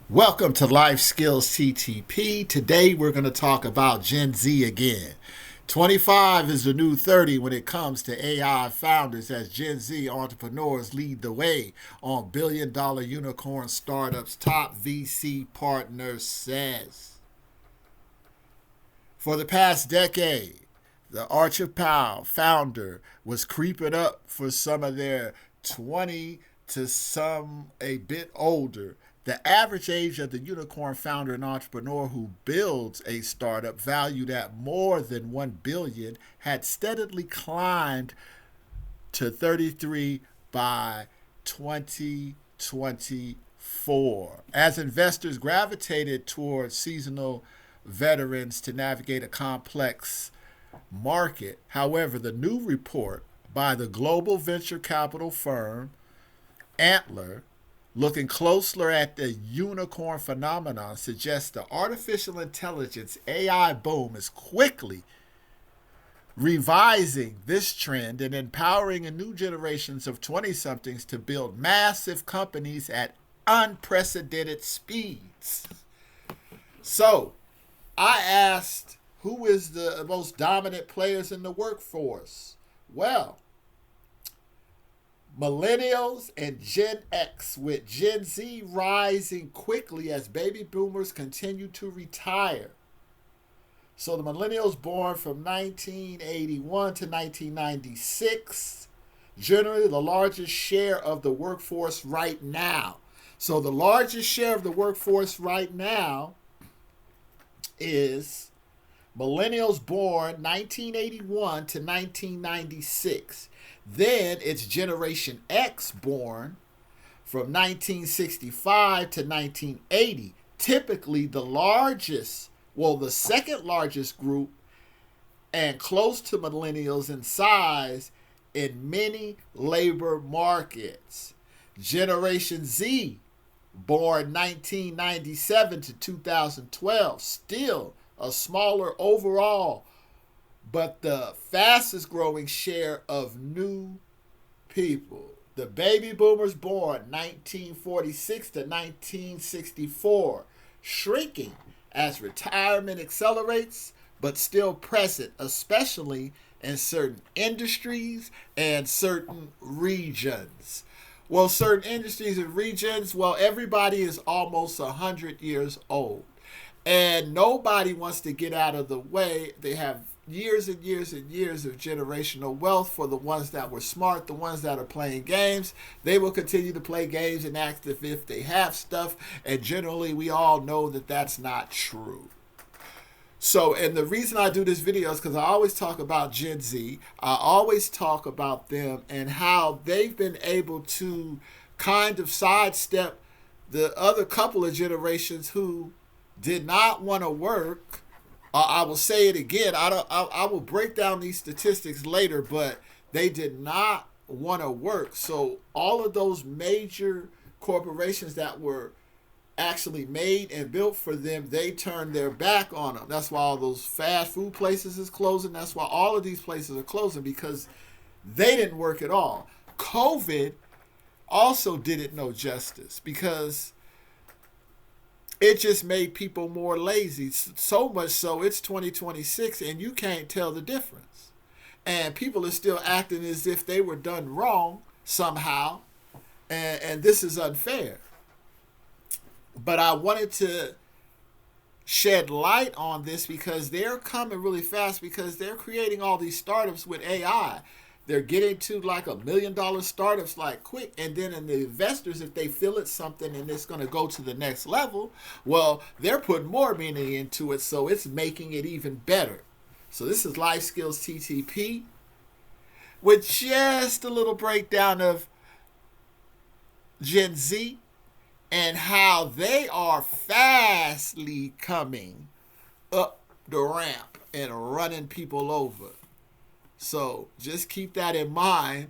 Welcome to Life Skills TTP. Today we're going to talk about Gen Z again. 25 is the new 30 when it comes to AI founders, as Gen Z entrepreneurs lead the way on billion-dollar unicorn startups, top VC partner says. For the past decade, the Arch of Pow founder was creeping up for some of their 20 to some a bit older. The average age of the unicorn founder and entrepreneur who builds a startup valued at more than 1 billion had steadily climbed to 33 by 2024. As investors gravitated towards seasonal veterans to navigate a complex market. However, the new report by the global venture capital firm Antler, looking closer at the unicorn phenomenon, suggests the artificial intelligence AI boom is quickly revising this trend and empowering a new generations of 20-somethings to build massive companies at unprecedented speeds. So, I asked, who is the most dominant players in the workforce? Well, millennials and Gen X, with Gen Z rising quickly as baby boomers continue to retire. So the millennials born from 1981 to 1996, generally the largest share of the workforce right now. So the largest share of the workforce right now is millennials born 1981 to 1996. Then it's Generation X born from 1965 to 1980. Typically the second largest group and close to millennials in size in many labor markets. Generation Z born 1997 to 2012, still a smaller overall, but the fastest growing share of new people. The baby boomers born 1946 to 1964, shrinking as retirement accelerates, but still present, especially in certain industries and certain regions. Well, certain industries and regions, everybody is almost 100 years old. And nobody wants to get out of the way. They have years and years and years of generational wealth. For the ones that were smart, the ones that are playing games, they will continue to play games and act as if they have stuff. And generally, we all know that that's not true. So, and the reason I do this video is because I always talk about Gen Z. I always talk about them and how they've been able to kind of sidestep the other couple of generations who did not want to work. I will say it again. I will break down these statistics later, but they did not want to work. So all of those major corporations that were actually made and built for them, they turned their back on them. That's why all those fast food places is closing. That's why all of these places are closing, because they didn't work at all. COVID also did it no justice, because it just made people more lazy. So much so, it's 2026 and you can't tell the difference. And people are still acting as if they were done wrong somehow. And this is unfair. But I wanted to shed light on this because they're coming really fast, because they're creating all these startups with AI. They're getting to like $1 million startups like quick. And then in the investors, if they feel it's something and it's going to go to the next level, well, they're putting more money into it. So it's making it even better. So this is Life Skills TTP with just a little breakdown of Gen Z and how they are fastly coming up the ramp and running people over. So just keep that in mind.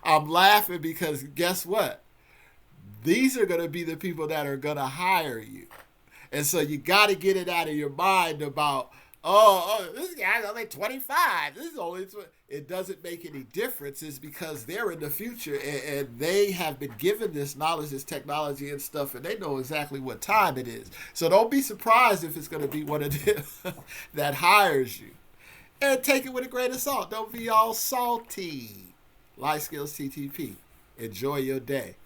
I'm laughing because guess what? These are going to be the people that are going to hire you. And so you got to get it out of your mind about this guy's only 25. This is only 20. It doesn't make any difference. It's because they're in the future and they have been given this knowledge, this technology and stuff, and they know exactly what time it is. So don't be surprised if it's going to be one of them that hires you. And take it with a grain of salt. Don't be all salty. Life Skills TTP. Enjoy your day.